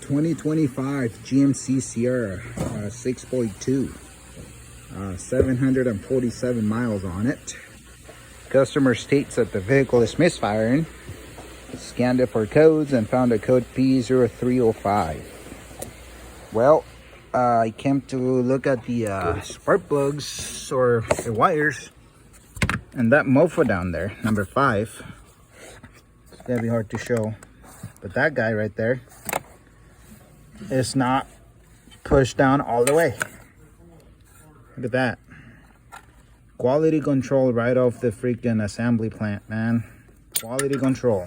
2025 GMC Sierra 6.2. 747 miles on it. Customer states that the vehicle is misfiring. Scanned it for codes and found a code P0305. Well, I came to look at the spark plugs or the wires, and that mofo down there, number 5, it's gonna be hard to show, but that guy right there is not pushed down all the way. Look at that. Quality control right off the freaking assembly plant, man. Quality control.